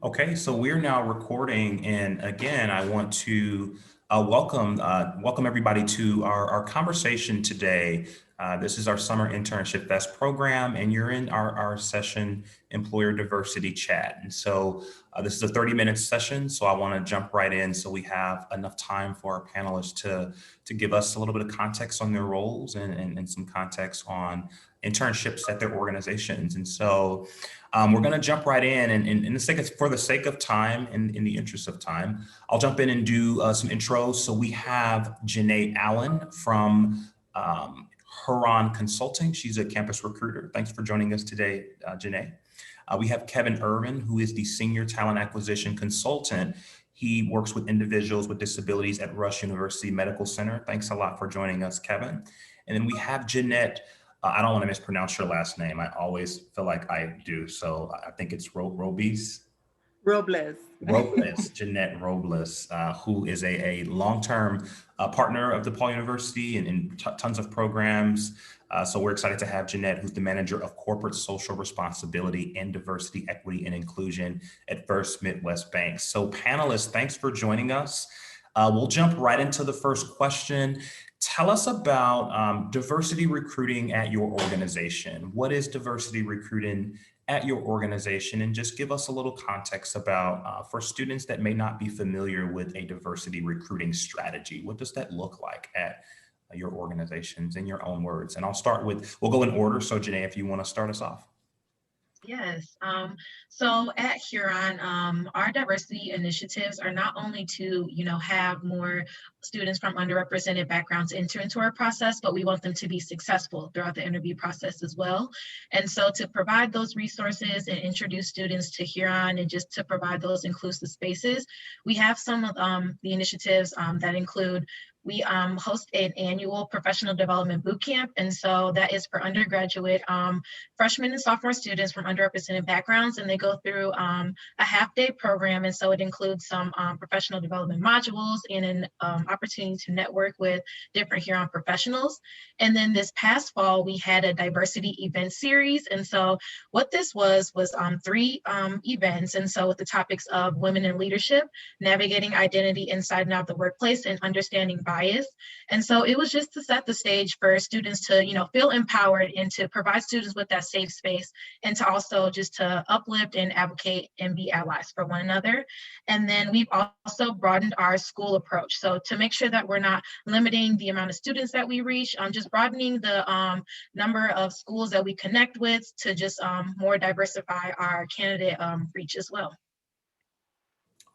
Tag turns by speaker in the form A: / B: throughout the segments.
A: Okay, so we're now recording, and again, I want to welcome everybody to our conversation today. This is our summer internship best program, and you're in our session employer diversity chat. And so this is a 30-minute session, so I want to jump right in so we have enough time for our panelists to give us a little bit of context on their roles and some context on internships at their organizations. And so we're going to jump right in, and for the sake of time, and in the interest of time, I'll jump in and do some intros. So we have Janae Allen from Huron Consulting. She's a campus recruiter. Thanks for joining us today, Janae. We have Kevin Irvin, who is the Senior Talent Acquisition Consultant. He works with individuals with disabilities at Rush University Medical Center. Thanks a lot for joining us, Kevin. And then we have Jeanette. I don't want to mispronounce your last name. I always feel like I do. So I think it's Robles.
B: Robles.
A: Robles, Jeanette Robles, who is a long-term partner of DePaul University and in tons of programs. So we're excited to have Jeanette, who's the manager of corporate social responsibility and diversity, equity, and inclusion at First Midwest Bank. So panelists, thanks for joining us. We'll jump right into the first question. Tell us about diversity recruiting at your organization. What is diversity recruiting at your organization? And just give us a little context about, for students that may not be familiar with a diversity recruiting strategy, what does that look like at your organizations in your own words? And we'll go in order. So Janae, if you want to start us off.
C: Yes. So at Huron, our diversity initiatives are not only to, have more students from underrepresented backgrounds enter into our process, but we want them to be successful throughout the interview process as well. And so to provide those resources and introduce students to Huron and just to provide those inclusive spaces, we have some of the initiatives that include we host an annual professional development bootcamp. And so that is for undergraduate freshmen and sophomore students from underrepresented backgrounds. And they go through a half-day program. And so it includes some professional development modules and an opportunity to network with different Huron professionals. And then this past fall, we had a diversity event series. And so what this was 3 events. And so with the topics of women in leadership, navigating identity inside and out of the workplace, and understanding bias. And so it was just to set the stage for students to, feel empowered and to provide students with that safe space, and to also just to uplift and advocate and be allies for one another. And then we've also broadened our school approach. So to make sure that we're not limiting the amount of students that we reach, just broadening the number of schools that we connect with to just more diversify our candidate reach as well.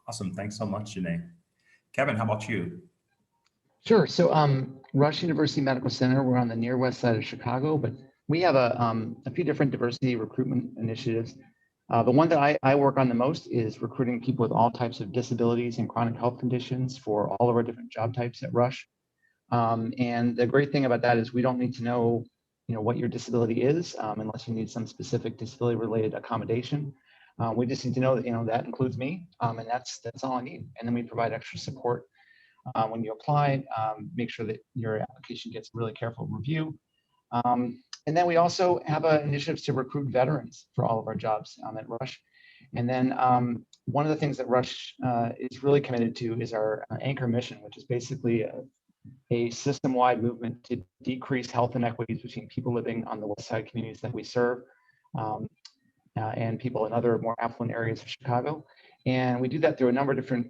A: Awesome. Thanks so much, Janae. Kevin, how about you?
D: Sure. So Rush University Medical Center, we're on the near west side of Chicago, but we have a few different diversity recruitment initiatives. The one that I work on the most is recruiting people with all types of disabilities and chronic health conditions for all of our different job types at Rush. And the great thing about that is we don't need to know, what your disability is unless you need some specific disability-related accommodation. We just need to know that, that includes me, and that's all I need. And then we provide extra support when you apply, make sure that your application gets really careful review. And then we also have initiatives to recruit veterans for all of our jobs at Rush. And then one of the things that Rush is really committed to is our anchor mission, which is basically a system-wide movement to decrease health inequities between people living on the west side communities that we serve and people in other more affluent areas of Chicago. And we do that through a number of different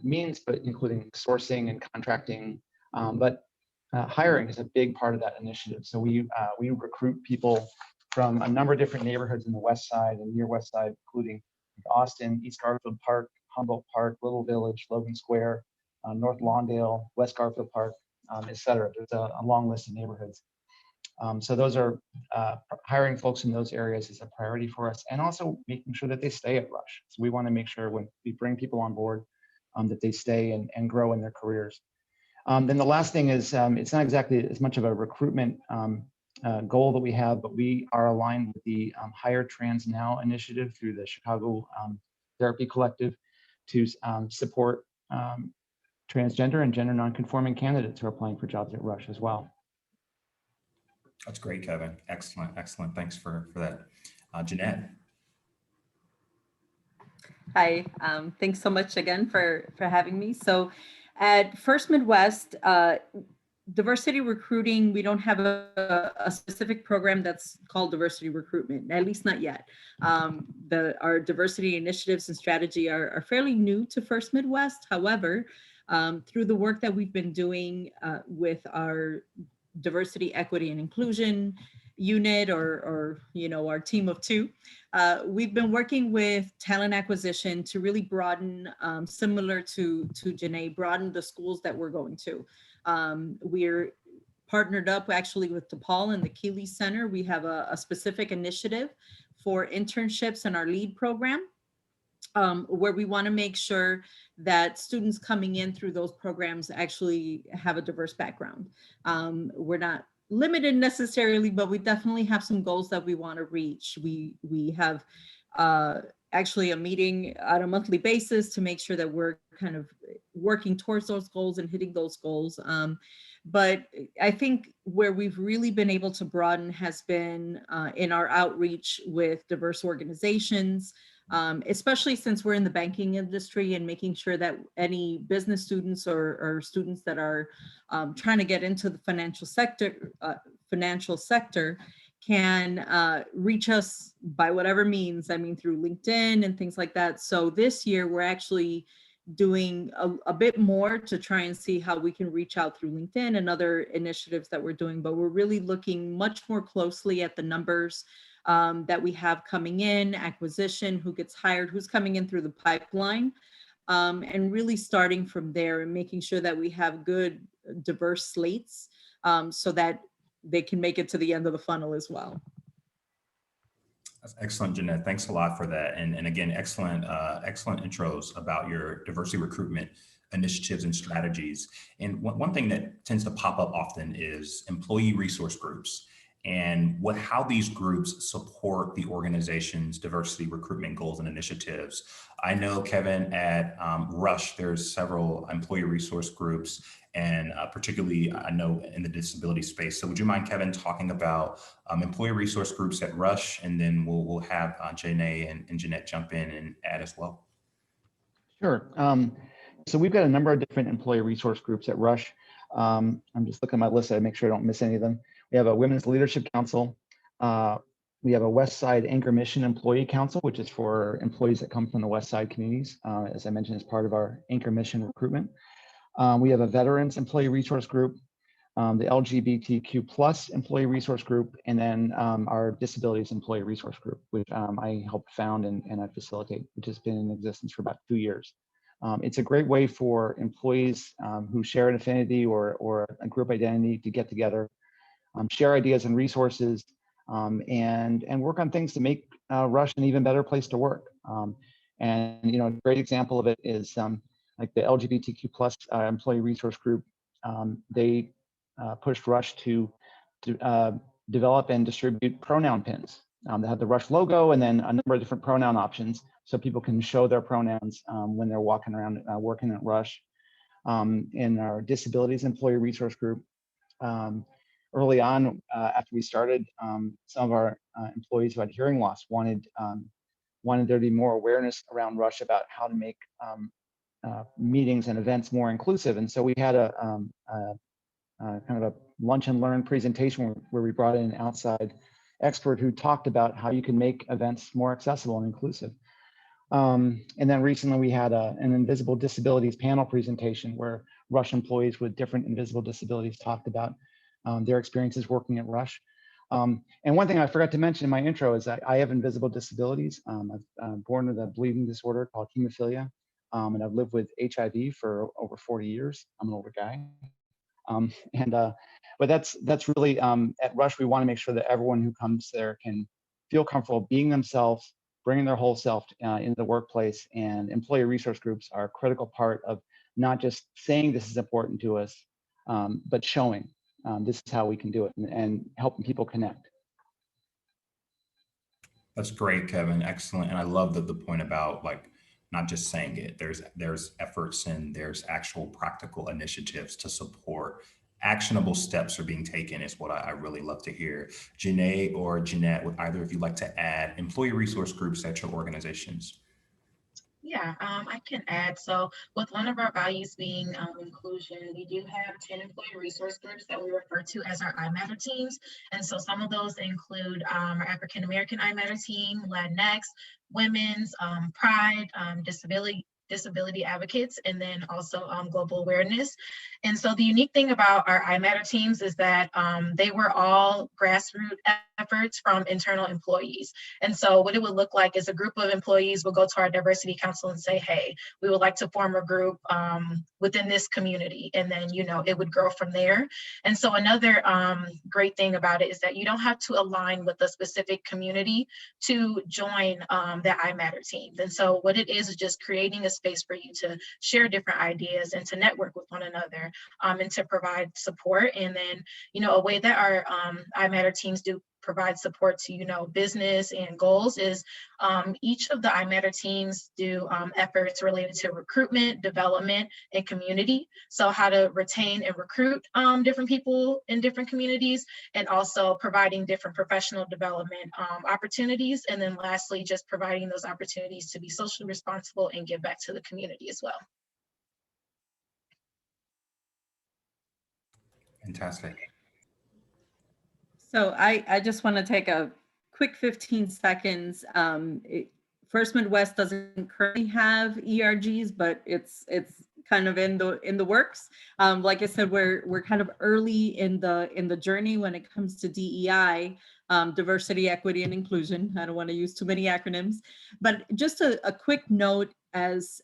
D: means, but including sourcing and contracting. But hiring is a big part of that initiative. So we recruit people from a number of different neighborhoods in the west side and near west side, including Austin, East Garfield Park, Humboldt Park, Little Village, Logan Square, North Lawndale, West Garfield Park, et cetera. There's a long list of neighborhoods. So those are hiring folks in those areas is a priority for us, and also making sure that they stay at Rush. So we want to make sure when we bring people on board that they stay and grow in their careers. Then the last thing is it's not exactly as much of a recruitment goal that we have, but we are aligned with the Hire Trans Now initiative through the Chicago Therapy Collective to support transgender and gender nonconforming candidates who are applying for jobs at Rush as well.
A: That's great, Kevin. Excellent. Thanks for that. Jeanette.
B: Hi, thanks so much again for having me. So at First Midwest, diversity recruiting, we don't have a specific program that's called diversity recruitment, at least not yet. Our diversity initiatives and strategy are fairly new to First Midwest. However, through the work that we've been doing with our diversity, equity, and inclusion unit, or our team of two, we've been working with talent acquisition to really broaden, similar to Janae, broaden the schools that we're going to. We're partnered up actually with DePaul and the Keeley Center. We have a specific initiative for internships in our LEAD program, where we want to make sure that students coming in through those programs actually have a diverse background. We're not limited necessarily, but we definitely have some goals that we want to reach. We have actually a meeting on a monthly basis to make sure that we're kind of working towards those goals and hitting those goals. But I think where we've really been able to broaden has been in our outreach with diverse organizations, especially since we're in the banking industry, and making sure that any business students or students that are trying to get into the financial sector can reach us by whatever means. I mean, through LinkedIn and things like that. So this year we're actually doing a bit more to try and see how we can reach out through LinkedIn and other initiatives that we're doing, but we're really looking much more closely at the numbers that we have coming in, acquisition, who gets hired, who's coming in through the pipeline, and really starting from there and making sure that we have good, diverse slates, so that they can make it to the end of the funnel as well.
A: That's excellent, Jeanette. Thanks a lot for that. And again, excellent intros about your diversity recruitment initiatives and strategies. And one thing that tends to pop up often is employee resource groups, and how these groups support the organization's diversity recruitment goals and initiatives. I know, Kevin, at Rush, there's several employee resource groups, and particularly I know in the disability space. So would you mind, Kevin, talking about employee resource groups at Rush, and then we'll have Janae and Jeanette jump in and add as well.
D: Sure. So we've got a number of different employee resource groups at Rush. I'm just looking at my list to make sure I don't miss any of them. We have a Women's Leadership Council. We have a West Side Anchor Mission Employee Council, which is for employees that come from the West Side communities, as I mentioned, as part of our Anchor Mission recruitment. We have a Veterans Employee Resource Group, the LGBTQ plus Employee Resource Group, and then our Disabilities Employee Resource Group, which I helped found and I facilitate, which has been in existence for about 2 years. It's a great way for employees who share an affinity or a group identity to get together, share ideas and resources, and work on things to make Rush an even better place to work. And a great example of it is like the LGBTQ plus employee resource group. They pushed Rush to develop and distribute pronoun pins that have the Rush logo and then a number of different pronoun options, so people can show their pronouns when they're walking around working at Rush. In our Disabilities Employee Resource Group, early on, after we started, some of our employees who had hearing loss wanted there to be more awareness around Rush about how to make meetings and events more inclusive. And so we had a kind of a lunch and learn presentation where we brought in an outside expert who talked about how you can make events more accessible and inclusive. And then recently we had an invisible disabilities panel presentation where Rush employees with different invisible disabilities talked about their experiences working at Rush. And one thing I forgot to mention in my intro is that I have invisible disabilities. I'm born with a bleeding disorder called hemophilia, and I've lived with HIV for over 40 years. I'm an older guy. But that's really, at Rush, we want to make sure that everyone who comes there can feel comfortable being themselves, bringing their whole self into the workplace. And employee resource groups are a critical part of not just saying this is important to us, but showing this is how we can do it and helping people connect.
A: That's great, Kevin. Excellent. And I love the point about like not just saying it. There's efforts and there's actual practical initiatives to support. Actionable steps are being taken is what I really love to hear. Janae or Jeanette, would either of you like to add employee resource groups at your organizations?
C: Yeah, I can add. So with one of our values being inclusion, we do have 10 employee resource groups that we refer to as our iMatter teams. And so some of those include our African American iMatter team, Latinx, women's, Pride, disability advocates, and then also global awareness. And so the unique thing about our iMatter teams is that they were all grassroots efforts from internal employees. And so what it would look like is a group of employees will go to our diversity council and say, hey, we would like to form a group within this community. And then, it would grow from there. And so another great thing about it is that you don't have to align with a specific community to join the iMatter team. And so what it is just creating a space for you to share different ideas and to network with one another and to provide support. And then, a way that our iMatter teams do provide support to business and goals is each of the iMatter teams do efforts related to recruitment, development, and community. So how to retain and recruit different people in different communities, and also providing different professional development opportunities. And then lastly, just providing those opportunities to be socially responsible and give back to the community as well.
A: Fantastic.
B: So I just want to take a quick 15 seconds. First Midwest doesn't currently have ERGs, but it's kind of in the works. Like I said, we're kind of early in the journey when it comes to DEI, diversity, equity, and inclusion. I don't want to use too many acronyms, but just a quick note as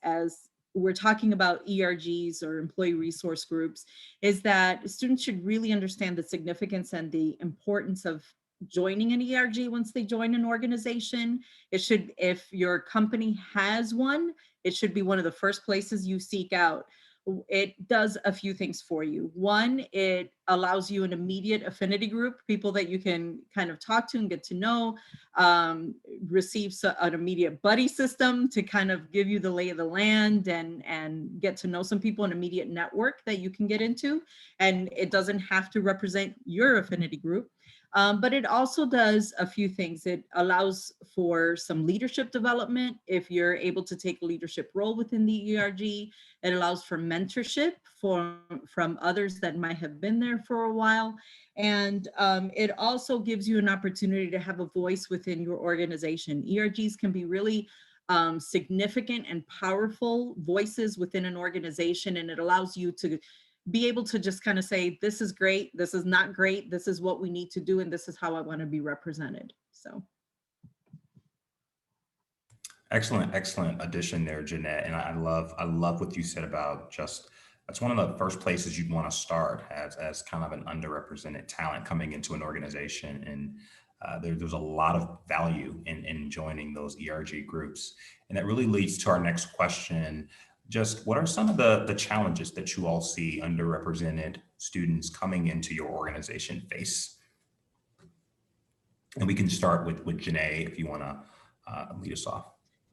B: we're talking about ERGs or employee resource groups, is that students should really understand the significance and the importance of joining an ERG once they join an organization. It should, if your company has one, it should be one of the first places you seek out. It does a few things for you. One, it allows you an immediate affinity group, people that you can kind of talk to and get to know, receives an immediate buddy system to kind of give you the lay of the land and get to know some people, an immediate network that you can get into. And it doesn't have to represent your affinity group. But it also does a few things. It allows for some leadership development. If you're able to take a leadership role within the ERG, it allows for mentorship from others that might have been there for a while. And it also gives you an opportunity to have a voice within your organization. ERGs can be really significant and powerful voices within an organization, and it allows you to be able to just kind of say, this is great, this is not great, this is what we need to do, and this is how I want to be represented. So.
A: Excellent addition there, Jeanette. And I love what you said about just, that's one of the first places you'd want to start as kind of an underrepresented talent coming into an organization. And there's a lot of value in joining those ERG groups. And that really leads to our next question. Just what are some of the challenges that you all see underrepresented students coming into your organization face? And we can start with Janae if you want to lead us off.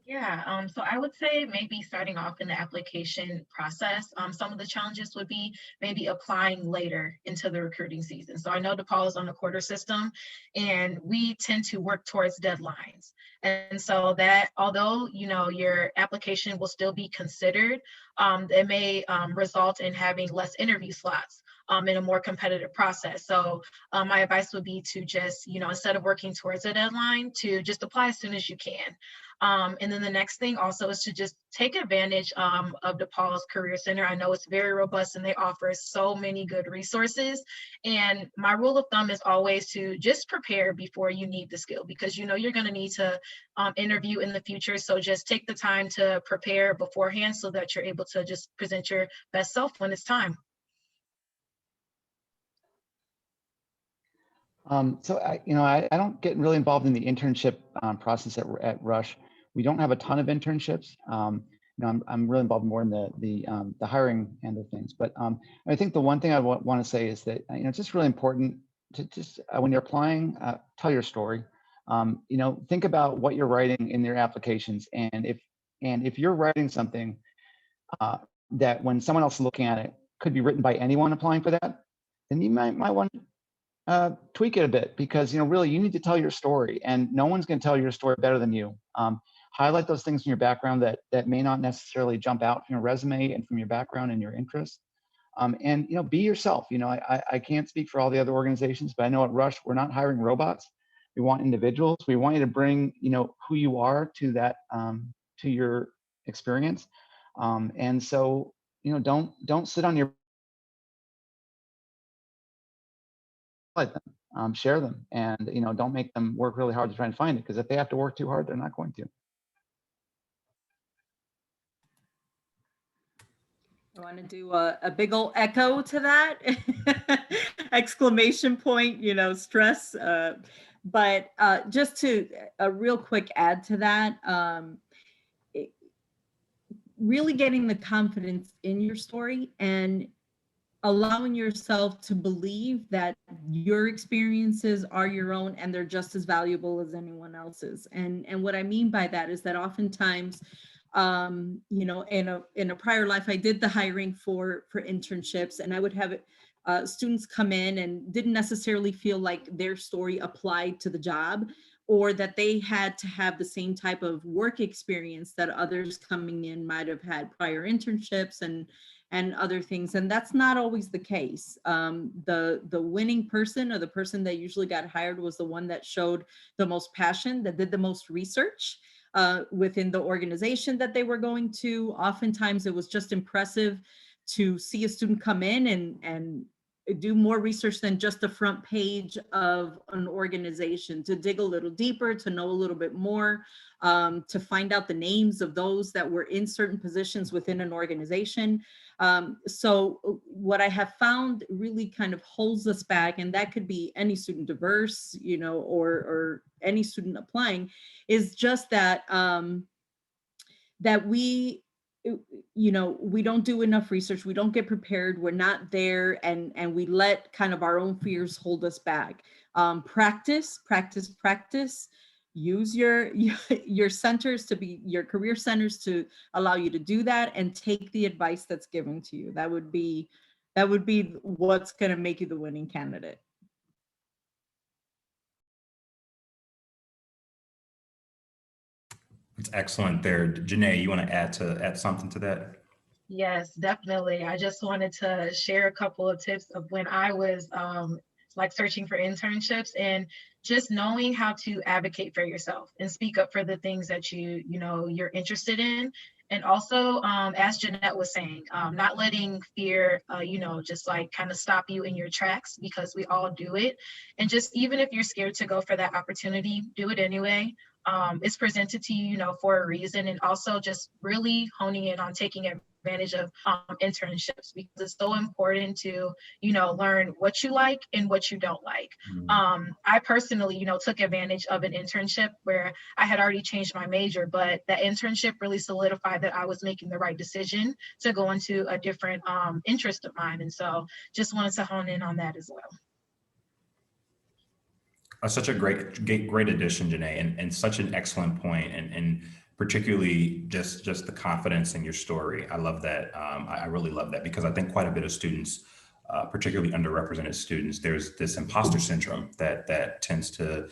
C: Yeah, so I would say maybe starting off in the application process, some of the challenges would be maybe applying later into the recruiting season. So I know DePaul is on the quarter system, and we tend to work towards deadlines. And so that although, your application will still be considered, it may result in having less interview slots in a more competitive process. So my advice would be to just, instead of working towards a deadline, to just apply as soon as you can. And then the next thing also is to just take advantage of DePaul's Career Center. I know it's very robust and they offer so many good resources. And my rule of thumb is always to just prepare before you need the skill, because you're going to need to interview in the future. So just take the time to prepare beforehand so that you're able to just present your best self when it's time.
D: So I don't get really involved in the internship process at Rush. We don't have a ton of internships. I'm really involved more in the hiring end of things. But I think the one thing I want to say is that it's just really important to just when you're applying, tell your story. Think about what you're writing in your applications, and if you're writing something that when someone else is looking at it could be written by anyone applying for that, then you might want to tweak it a bit, because really you need to tell your story, and no one's going to tell your story better than you. highlight those things in your background that may not necessarily jump out from your resume and from your background and your interests. And be yourself. I can't speak for all the other organizations, but I know at Rush we're not hiring robots. We want individuals. We want you to bring who you are to that to your experience. And so don't sit on your highlight them, share them, and don't make them work really hard to try and find it, because if they have to work too hard, they're not going to.
B: I want to do a big old echo to that. Exclamation point, stress. But just to a real quick add to that, really getting the confidence in your story and allowing yourself to believe that your experiences are your own and they're just as valuable as anyone else's. And what I mean by that is that oftentimes, in a prior life, I did the hiring for internships, and I would have students come in and didn't necessarily feel like their story applied to the job, or that they had to have the same type of work experience that others coming in might have had prior internships and other things. And that's not always the case. The winning person, or the person that usually got hired, was the one that showed the most passion, that did the most research within the organization that they were going to. Oftentimes it was just impressive to see a student come in and do more research than just the front page of an organization, to dig a little deeper, to know a little bit more, to find out the names of those that were in certain positions within an organization. So what I have found really kind of holds us back, and that could be any student diverse, or any student applying, is just that that we don't do enough research, we don't get prepared, we're not there, and we let kind of our own fears hold us back. Practice. Use your centers to be your career centers to allow you to do that, and take the advice that's given to you. That would be what's going to make you the winning candidate.
A: It's excellent there. Janae, you want to add something to that?
C: Yes, definitely. I just wanted to share a couple of tips of when I was like searching for internships, and just knowing how to advocate for yourself and speak up for the things that you're interested in. And also, as Jeanette was saying, not letting fear, just like kind of stop you in your tracks, because we all do it. And just, even if you're scared to go for that opportunity, do it anyway. It's presented to you, for a reason. And also just really honing in on taking advantage of internships, because it's so important to, learn what you like and what you don't like. I personally, took advantage of an internship where I had already changed my major, but that internship really solidified that I was making the right decision to go into a different interest of mine. And so just wanted to hone in on that as well.
A: Such a great addition, Janae, and such an excellent point, and particularly just the confidence in your story. I love that. I really love that, because I think quite a bit of students, particularly underrepresented students, there's this imposter syndrome that tends to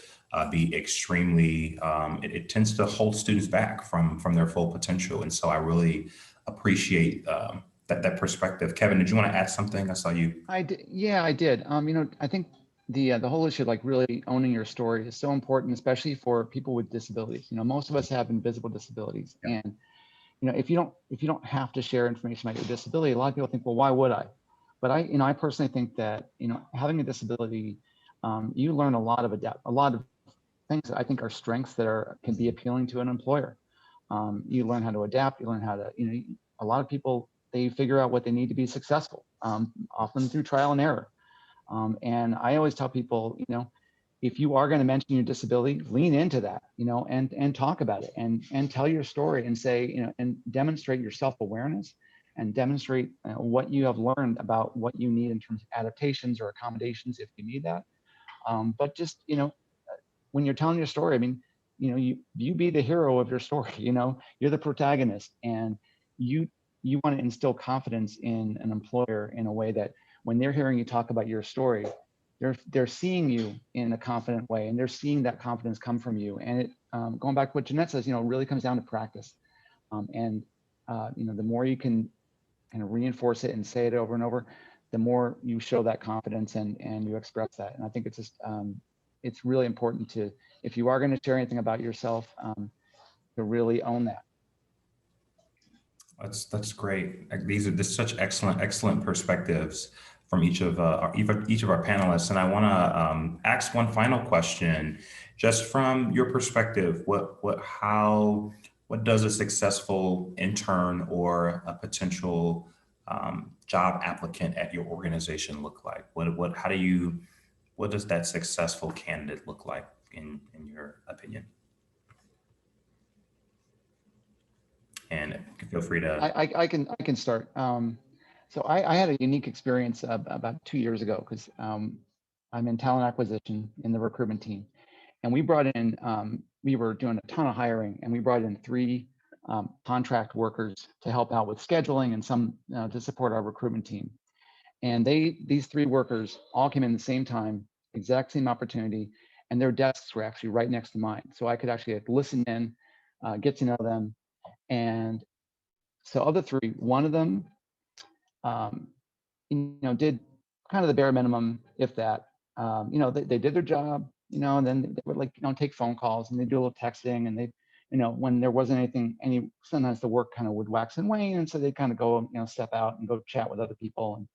A: be extremely, it tends to hold students back from their full potential. And so I really appreciate that perspective. Kevin, did you want to add something? I saw you.
D: I did. Yeah, I did. I think the whole issue, like really owning your story, is so important, especially for people with disabilities. Most of us have invisible disabilities,
A: Yeah.
D: and if you don't have to share information about your disability, a lot of people think, well, why would I? But I personally think that having a disability, you learn a lot of things that I think are strengths that can be appealing to an employer. You learn how to adapt. You learn how to a lot of people, they figure out what they need to be successful, often through trial and error. And I always tell people, if you are going to mention your disability, lean into that, and talk about it, and tell your story, and say, and demonstrate your self-awareness, and demonstrate what you have learned about what you need in terms of adaptations or accommodations if you need that. But just, when you're telling your story, I mean, you be the hero of your story, you're the protagonist, and you want to instill confidence in an employer in a way that when they're hearing you talk about your story, they're seeing you in a confident way, and they're seeing that confidence come from you. And it going back to what Jeanette says, it really comes down to practice. The more you can kind of reinforce it and say it over and over, the more you show that confidence and you express that. And I think it's just, it's really important to, if you are going to share anything about yourself, to really own that.
A: That's great. These are such excellent perspectives from each of our panelists. And I want to ask one final question, just from your perspective. What does a successful intern or a potential job applicant at your organization look like? What does that successful candidate look like in your opinion? And feel free to.
D: I can start. So I had a unique experience about 2 years ago, because I'm in talent acquisition in the recruitment team, and we brought in, we were doing a ton of hiring, and we brought in 3 contract workers to help out with scheduling and some to support our recruitment team. And these 3 workers all came in the same time, exact same opportunity, and their desks were actually right next to mine. So I could actually listen in, get to know them. And so of the 3, one of them, did kind of the bare minimum, if that. They did their job, and then they would take phone calls, and they do a little texting, and they, when there wasn't anything, sometimes the work kind of would wax and wane, and so they kind of go, step out and go chat with other people,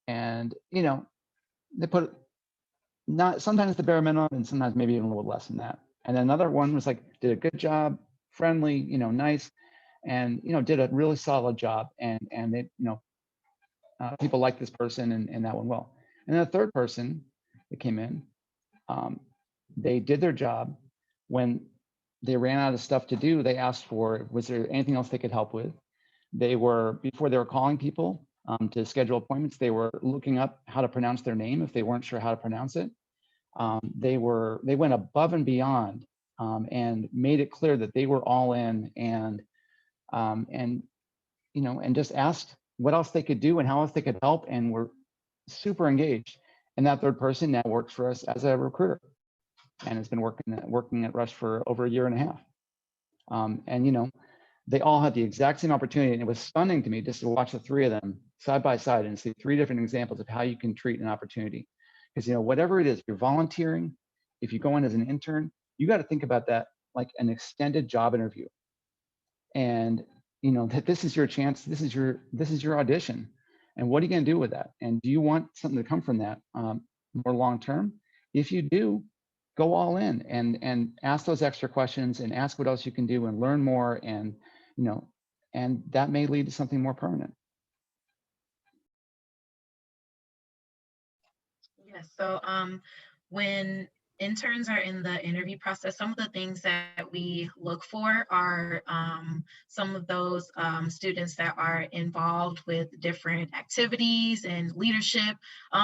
D: and they put not sometimes the bare minimum, and sometimes maybe even a little less than that. And then another one was did a good job, friendly, nice, and did a really solid job, and they, people like this person, and that went well. And then the third person that came in, they did their job. When they ran out of stuff to do, they asked for, was there anything else they could help with? Before they were calling people to schedule appointments, they were looking up how to pronounce their name if they weren't sure how to pronounce it. They went above and beyond, and made it clear that they were all in, and just asked what else they could do and how else they could help, and were super engaged. And that third person now works for us as a recruiter, and has been working at Rush for over 1.5 years. They all had the exact same opportunity, and it was stunning to me just to watch the 3 of them side by side and see 3 different examples of how you can treat an opportunity. Because whatever it is, you're volunteering, if you go in as an intern, you got to think about that like an extended job interview, and that this is your chance, this is your audition, and what are you going to do with that? And do you want something to come from that more long term? If you do, go all in and ask those extra questions, and ask what else you can do, and learn more, and and that may lead to something more permanent.
C: Yes. So when interns are in the interview process, some of the things that we look for are some of those students that are involved with different activities and leadership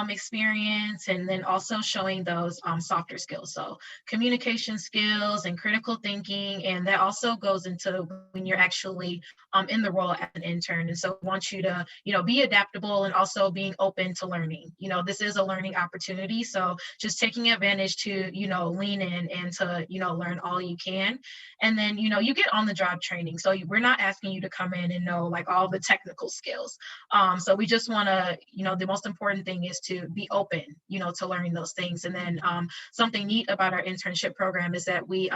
C: experience, and then also showing those softer skills. So communication skills and critical thinking, and that also goes into when you're actually in the role as an intern. And so I want you to, be adaptable, and also being open to learning. This is a learning opportunity. So just taking advantage to, lean in and to, learn all you can. And then, you get on the job training. So we're not asking you to come in and know all the technical skills. So we just want to, the most important thing is to be open, to learning those things. And then something neat about our internship program is that we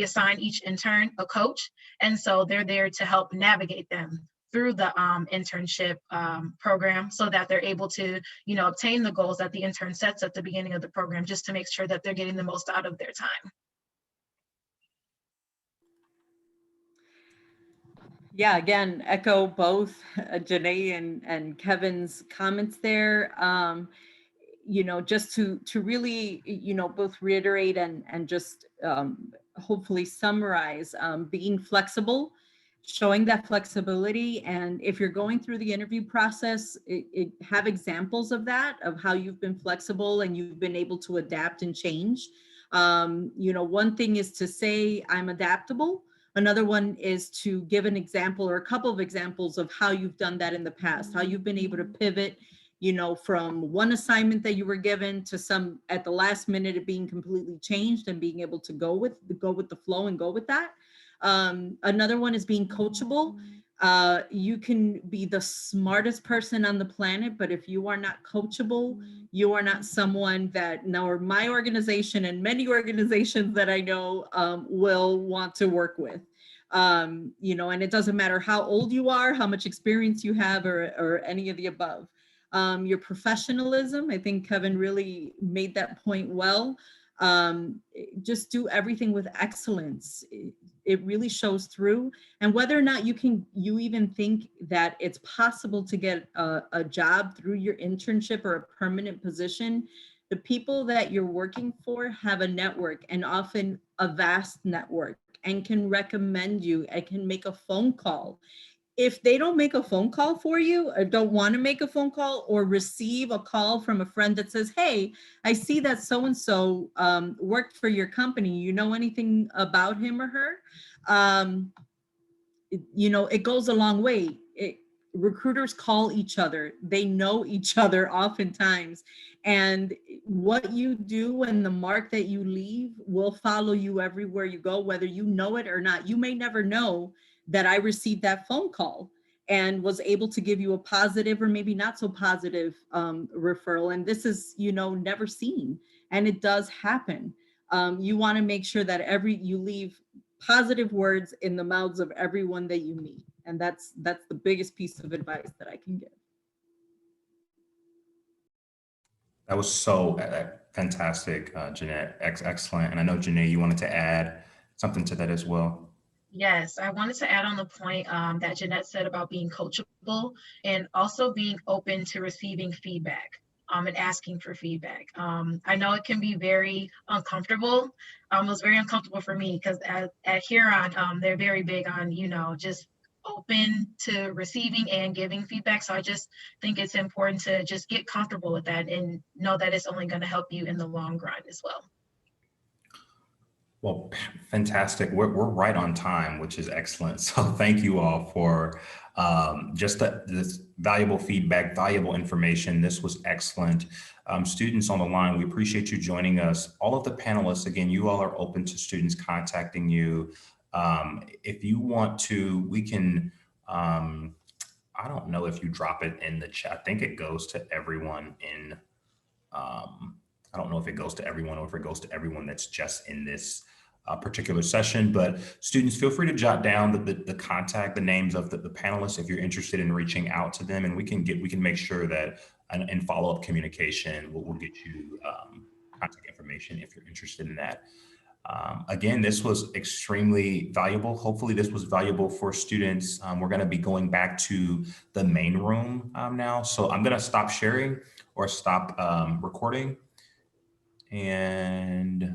C: assign each intern a coach. And so they're there to help navigate them through the internship program, so that they're able to, obtain the goals that the intern sets at the beginning of the program, just to make sure that they're getting the most out of their time.
B: Yeah, again, echo both Janae and Kevin's comments there. Just to really, both reiterate and just hopefully summarize, being flexible, showing that flexibility. And if you're going through the interview process, have examples of that, of how you've been flexible and you've been able to adapt and change. One thing is to say, I'm adaptable. Another one is to give an example or a couple of examples of how you've done that in the past, how you've been able to pivot you know, from one assignment that you were given to some at the last minute it being completely changed and being able to go with the flow and go with that. Another one is being coachable. You can be the smartest person on the planet, but if you are not coachable, you are not someone that now my organization and many organizations that I know will want to work with. You know, and it doesn't matter how old you are, how much experience you have, or any of the above. Your professionalism, I think Kevin really made that point well. Just do everything with excellence. It really shows through. And whether or not you even think that it's possible to get a job through your internship or a permanent position, the people that you're working for have a network, and often a vast network, and can recommend you and can make a phone call. If they don't make a phone call for you, or don't want to make a phone call, or receive a call from a friend that says, hey, I see that so-and-so worked for your company, you know anything about him or her? You know, it goes a long way. Recruiters call each other, they know each other oftentimes, and what you do and the mark that you leave will follow you everywhere you go, whether you know it or not. You may never know that I received that phone call and was able to give you a positive or maybe not so positive referral. And this is, you know, never seen, and it does happen. You want to make sure that you leave positive words in the mouths of everyone that you meet. And that's the biggest piece of advice that I can give.
A: That was so fantastic, Jeanette. Excellent. And I know, Janae, you wanted to add something to that as well.
C: Yes, I wanted to add on the point that Jeanette said about being coachable and also being open to receiving feedback and asking for feedback. I know it can be very uncomfortable. It was very uncomfortable for me because at Huron, they're very big on, you know, just open to receiving and giving feedback. So I just think it's important to just get comfortable with that and know that it's only going to help you in the long run as well.
A: Well, fantastic. We're right on time, which is excellent. So thank you all for just this valuable feedback, valuable information. This was excellent. Students on the line, we appreciate you joining us. All of the panelists, again, you all are open to students contacting you. If you want to, we can, I don't know if you drop it in the chat. I think it goes to everyone in, I don't know if it goes to everyone or if it goes to everyone that's just in this particular session, but students, feel free to jot down the contact, the names of the panelists if you're interested in reaching out to them, and we can make sure that in follow-up communication, we'll get you contact information if you're interested in that. Again, this was extremely valuable. Hopefully this was valuable for students. We're going to be going back to the main room now. So I'm going to stop sharing or stop recording. And